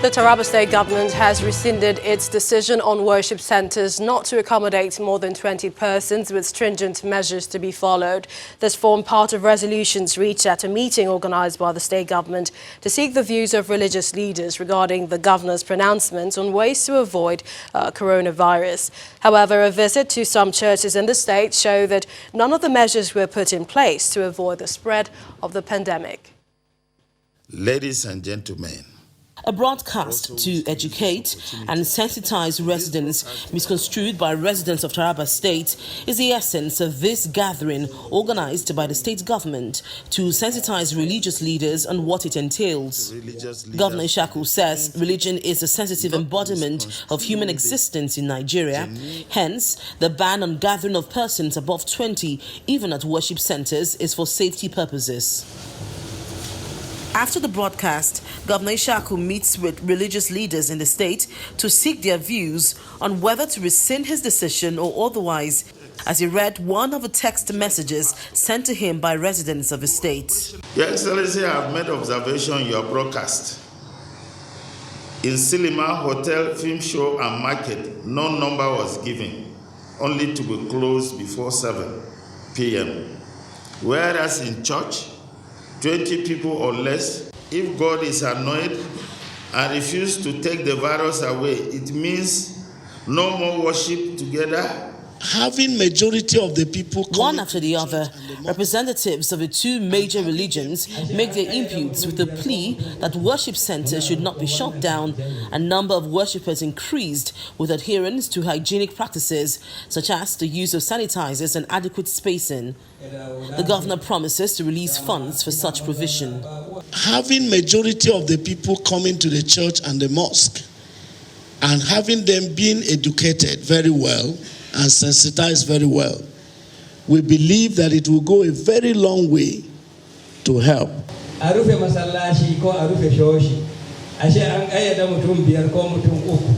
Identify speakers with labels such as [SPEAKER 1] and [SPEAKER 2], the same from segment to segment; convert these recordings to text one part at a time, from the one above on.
[SPEAKER 1] The Taraba State Government has rescinded its decision on worship centres not to accommodate more than 20 persons with stringent measures to be followed. This formed part of resolutions reached at a meeting organised by the State Government to seek the views of religious leaders regarding the Governor's pronouncements on ways to avoid coronavirus. However, a visit to some churches in the state show that none of the measures were put in place to avoid the spread of the pandemic.
[SPEAKER 2] Ladies and gentlemen,
[SPEAKER 3] a broadcast to educate and sensitize residents misconstrued by residents of Taraba State is the essence of this gathering organized by the state government to sensitize religious leaders on what it entails. Governor Ishaku says religion is a sensitive embodiment of human existence in Nigeria. Hence, the ban on gathering of persons above 20, even at worship centers, is for safety purposes. After the broadcast, Governor Ishaku meets with religious leaders in the state to seek their views on whether to rescind his decision or otherwise, as he read one of the text messages sent to him by residents of the state.
[SPEAKER 2] Your Excellency, I have made observation on your broadcast. In cinema, hotel, film show and market, no number was given, only to be closed before 7 p.m. Whereas in church, 20 people or less, if God is annoyed and refuses to take the virus away, it means no more worship together.
[SPEAKER 4] Having majority of the people
[SPEAKER 3] one after the other, representatives of the two major religions make their inputs with the plea that worship centers should not be shut down. A number of worshippers increased with adherence to hygienic practices such as the use of sanitizers and adequate spacing. The governor promises to release funds for such provision.
[SPEAKER 4] Having majority of the people coming to the church and the mosque and having them being educated very well and sensitized very well, we believe that it will go a very long way to help.
[SPEAKER 5] Arufe masallaci ko arufe shoshi, ashe an kayyada mutum biyar ko mutum uku,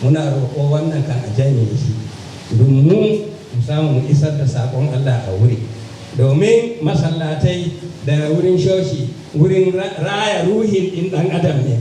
[SPEAKER 5] muna roƙo wannan kan a janye shi, don mu samu mu isar da sakon Allah a wuri. Domin masallatai da wurin shoshi, wurin raya ruhin in ɗan adam ne.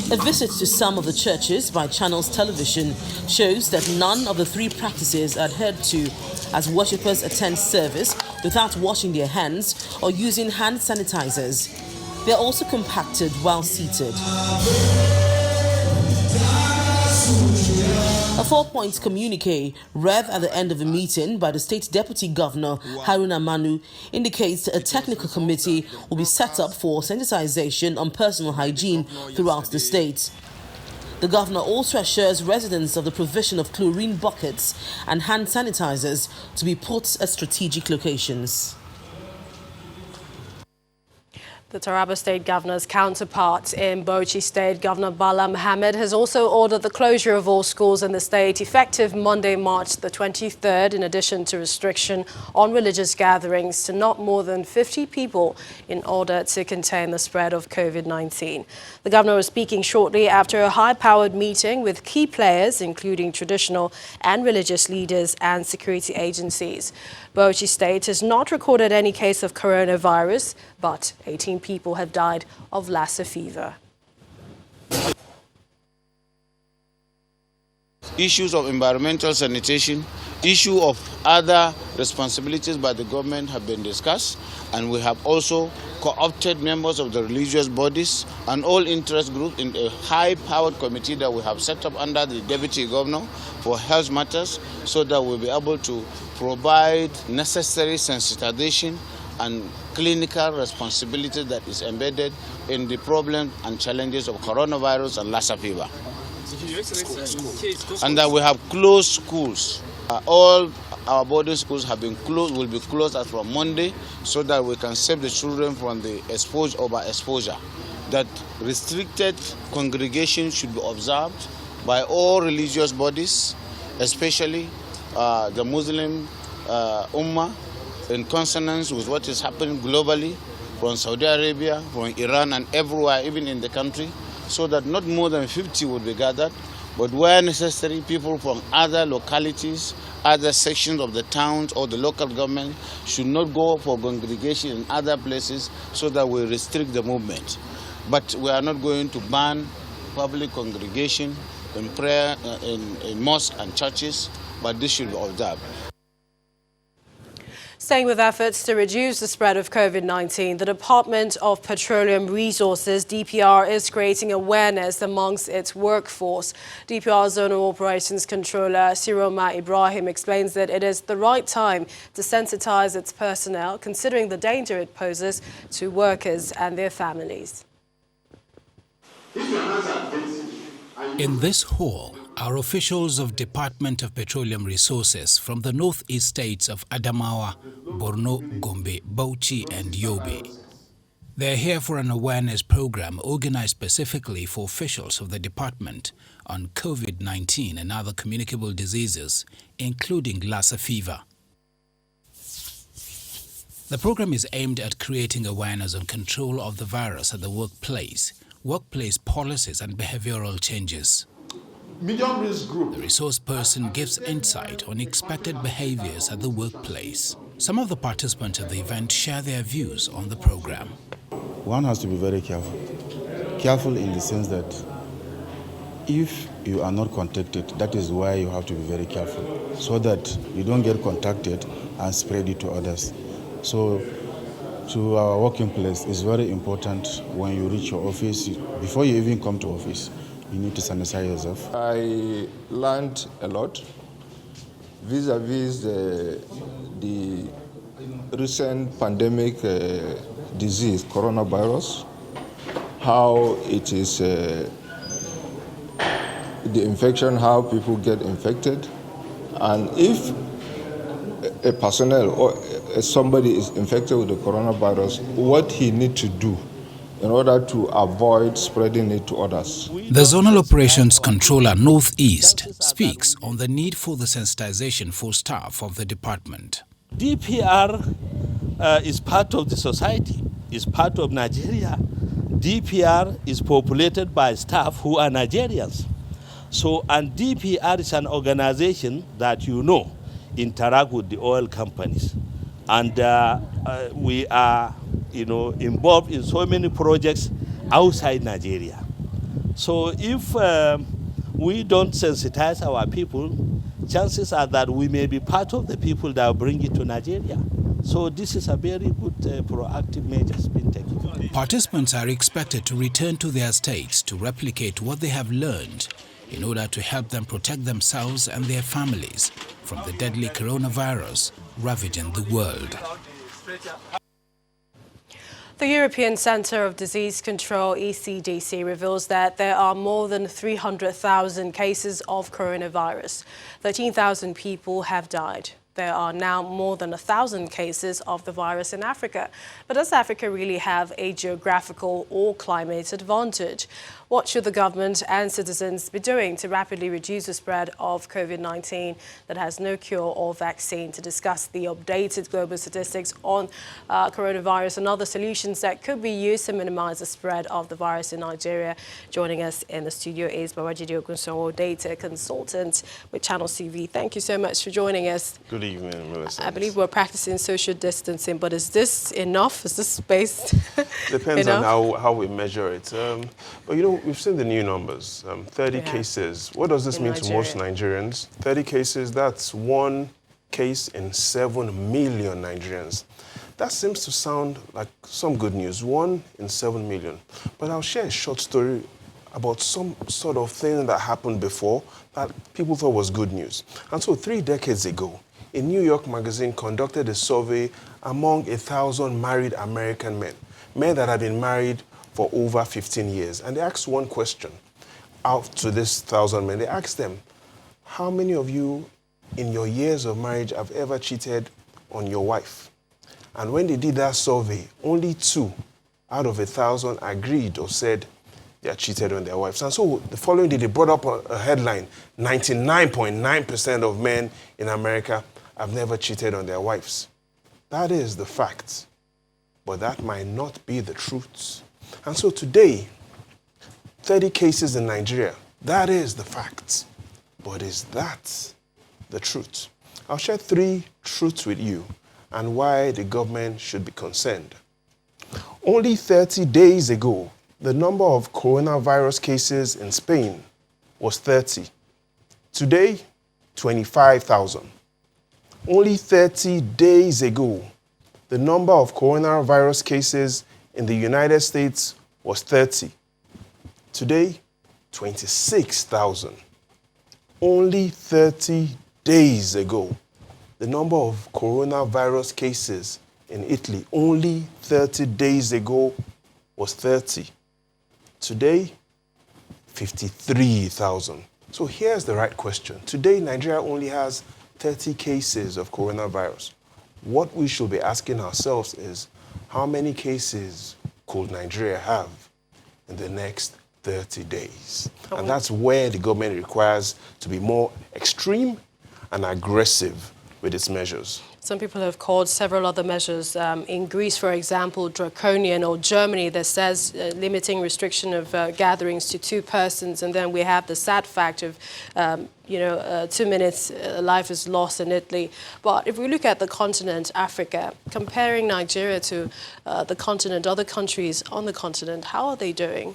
[SPEAKER 3] A visit to some of the churches by Channels Television shows that none of the three practices are adhered to, as worshippers attend service without washing their hands or using hand sanitizers. They are also compacted while seated. A 4-point communique read at the end of the meeting by the State Deputy Governor Haruna Manu indicates that a technical committee will be set up for sensitization on personal hygiene throughout the state. The governor also assures residents of the provision of chlorine buckets and hand sanitizers to be put at strategic locations.
[SPEAKER 1] The Taraba State Governor's counterpart in Bauchi State, Governor Bala Mohammed, has also ordered the closure of all schools in the state effective Monday, March the 23rd, in addition to restriction on religious gatherings to not more than 50 people in order to contain the spread of COVID-19. The governor was speaking shortly after a high-powered meeting with key players, including traditional and religious leaders and security agencies. Bauchi State has not recorded any case of coronavirus, but 18 people have died of Lassa fever.
[SPEAKER 6] Issues of environmental sanitation, issue of other responsibilities by the government have been discussed, and we have also co-opted members of the religious bodies and all interest groups in a high-powered committee that we have set up under the Deputy Governor for health matters, so that we'll be able to provide necessary sensitization and clinical responsibility that is embedded in the problem and challenges of coronavirus and Lassa fever. And that we have closed schools. All our boarding schools have been closed, will be closed as from Monday, so that we can save the children from the overexposure. That restricted congregation should be observed by all religious bodies, especially the Muslim Ummah, in consonance with what is happening globally from Saudi Arabia, from Iran and everywhere, even in the country, so that not more than 50 would be gathered, but where necessary, people from other localities, other sections of the towns or the local government should not go for congregation in other places, so that we restrict the movement. But we are not going to ban public congregation in prayer in mosques and churches, but this should be observed.
[SPEAKER 1] Staying with efforts to reduce the spread of COVID-19, the Department of Petroleum Resources, DPR, is creating awareness amongst its workforce. DPR Zonal Operations Controller Siroma Ibrahim explains that it is the right time to sensitize its personnel, considering the danger it poses to workers and their families.
[SPEAKER 7] In this hall are officials of Department of Petroleum Resources from the northeast states of Adamawa, Borno, Gombe, Bauchi and Yobe. They are here for an awareness program organized specifically for officials of the department on COVID-19 and other communicable diseases, including Lassa fever. The program is aimed at creating awareness on control of the virus at the workplace policies and behavioral changes.
[SPEAKER 8] Medium risk group.
[SPEAKER 7] The resource person gives insight on expected behaviors at the workplace. Some of the participants of the event share their views on the program.
[SPEAKER 9] One has to be very careful. Careful in the sense that if you are not contacted, that is why you have to be very careful, so that you don't get contacted and spread it to others. So to our working place, it's very important when you reach your office, before you even come to office, you need to sanitize yourself.
[SPEAKER 8] I learned a lot vis-a-vis the recent pandemic disease, coronavirus, how it is the infection, how people get infected, and if a personnel or somebody is infected with the coronavirus, what he needs to do in order to avoid spreading it to others.
[SPEAKER 7] The Zonal Operations Controller Northeast speaks on the need for the sensitization for staff of the department.
[SPEAKER 10] DPR is part of the society, is part of Nigeria. DPR is populated by staff who are Nigerians. So, and DPR is an organization that interact with the oil companies. And we are, involved in so many projects outside Nigeria. So if we don't sensitize our people, chances are that we may be part of the people that bring it to Nigeria. So this is a very good proactive measure being taken.
[SPEAKER 7] Participants are expected to return to their states to replicate what they have learned in order to help them protect themselves and their families from the deadly coronavirus ravaging the world.
[SPEAKER 1] The European Centre of Disease Control, ECDC, reveals that there are more than 300,000 cases of coronavirus. 13,000 people have died. There are now more than 1,000 cases of the virus in Africa. But does Africa really have a geographical or climate advantage? What should the government and citizens be doing to rapidly reduce the spread of COVID-19 that has no cure or vaccine? To discuss the updated global statistics on coronavirus and other solutions that could be used to minimize the spread of the virus in Nigeria, joining us in the studio is Bawajide Ogunsowo, data consultant with Channels TV. Thank you so much for joining us.
[SPEAKER 11] Good evening, Melissa.
[SPEAKER 1] I believe we're practicing social distancing, but is this enough? Is this spaced?
[SPEAKER 11] Depends on how we measure it. But we've seen the new numbers, 30 cases. What does this mean to most Nigerians? 30 cases, that's 1 case in 7 million Nigerians. That seems to sound like some good news, 1 in 7 million. But I'll share a short story about some sort of thing that happened before that people thought was good news. And so 3 decades ago, a New York magazine conducted a survey among 1,000 married American men that had been married for over 15 years. And they asked one question out to this 1,000 men. They asked them, how many of you in your years of marriage have ever cheated on your wife? And when they did that survey, only 2 out of 1,000 agreed or said they had cheated on their wives. And so the following day, they brought up a headline, 99.9% of men in America have never cheated on their wives. That is the fact, but that might not be the truth. And so today, 30 cases in Nigeria, that is the fact. But is that the truth? I'll share 3 truths with you and why the government should be concerned. Only 30 days ago, the number of coronavirus cases in Spain was 30. Today, 25,000. Only 30 days ago, the number of coronavirus cases in the United States was 30. Today, 26,000. Only 30 days ago, the number of coronavirus cases in Italy, only 30 days ago, was 30. Today, 53,000. So here's the right question. Today, Nigeria only has 30 cases of coronavirus. What we should be asking ourselves is, how many cases could Nigeria have in the next 30 days? And that's where the government requires to be more extreme and aggressive with its measures.
[SPEAKER 1] Some people have called several other measures in Greece, for example, draconian, or Germany that says limiting restriction of gatherings to 2 persons. And then we have the sad fact of, 2 minutes, life is lost in Italy. But if we look at the continent, Africa, comparing Nigeria to the continent, other countries on the continent, how are they doing?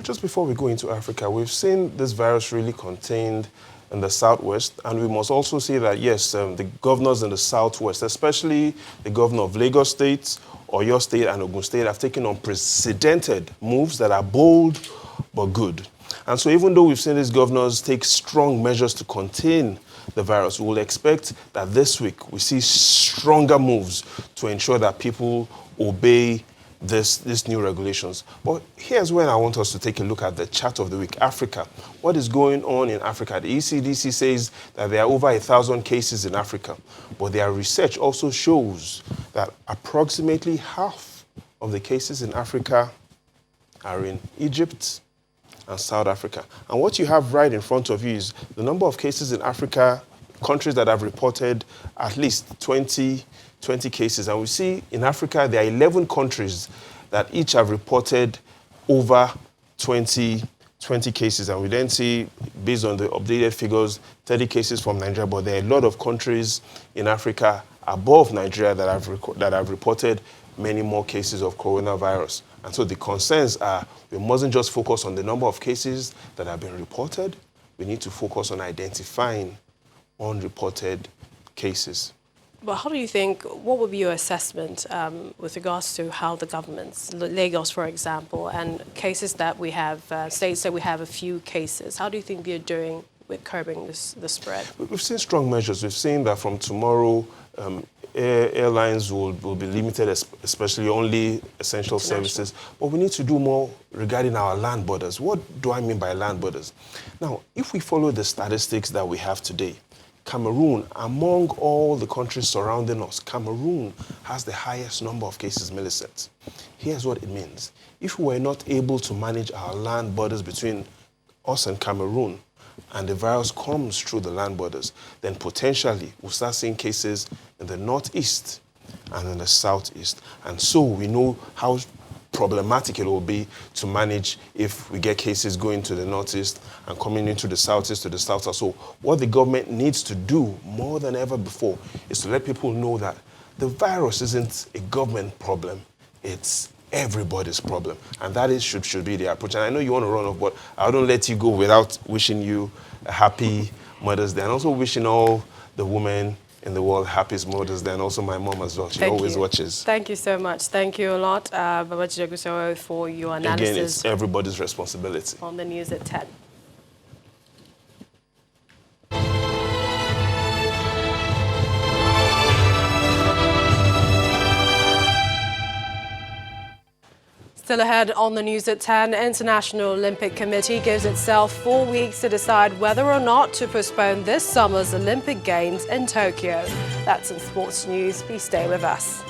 [SPEAKER 11] Just before we go into Africa, we've seen this virus really contained in the southwest, and we must also see that, yes, the governors in the southwest, especially the governor of Lagos State, Oyo State, and Ogun State, have taken unprecedented moves that are bold but good. And so even though we've seen these governors take strong measures to contain the virus, we will expect that this week we see stronger moves to ensure that people obey these new regulations. But here's where I want us to take a look at the chart of the week. Africa. What is going on in Africa? The ECDC says that there are over 1,000 cases in Africa, but their research also shows that approximately half of the cases in Africa are in Egypt and South Africa. And what you have right in front of you is the number of cases in Africa, countries that have reported at least 20 cases. And we see in Africa, there are 11 countries that each have reported over 20 cases. And we then see, based on the updated figures, 30 cases from Nigeria. But there are a lot of countries in Africa above Nigeria that have reported many more cases of coronavirus. And so the concerns are, we mustn't just focus on the number of cases that have been reported. We need to focus on identifying unreported cases.
[SPEAKER 1] But how do you think, what would be your assessment with regards to how the governments, Lagos, for example, and cases that we have, states that we have a few cases, how do you think they're doing with curbing the spread?
[SPEAKER 11] We've seen strong measures. We've seen that from tomorrow, airlines will be limited, especially only essential services. But we need to do more regarding our land borders. What do I mean by land borders? Now, if we follow the statistics that we have today, Cameroon, among all the countries surrounding us, Cameroon has the highest number of cases, Millicent. Here's what it means. If we were not able to manage our land borders between us and Cameroon, and the virus comes through the land borders, then potentially we'll start seeing cases in the northeast and in the southeast. And so we know how problematic it will be to manage if we get cases going to the northeast and coming into the southeast to the south. So what the government needs to do more than ever before is to let people know that the virus isn't a government problem, it's everybody's problem. And that should be the approach. And I know you want to run off, but I don't let you go without wishing you a happy Mother's Day, and also wishing all the women in the world happiest Mother's Day, and also my mom as well. She always watches.
[SPEAKER 1] Thank you so much. Thank you a lot, Babaji Jaguso, for your analysis.
[SPEAKER 11] Again, it's everybody's responsibility.
[SPEAKER 1] On the news at 10. Still ahead on the news at 10, International Olympic Committee gives itself 4 weeks to decide whether or not to postpone this summer's Olympic Games in Tokyo. That's in sports news. Please stay with us.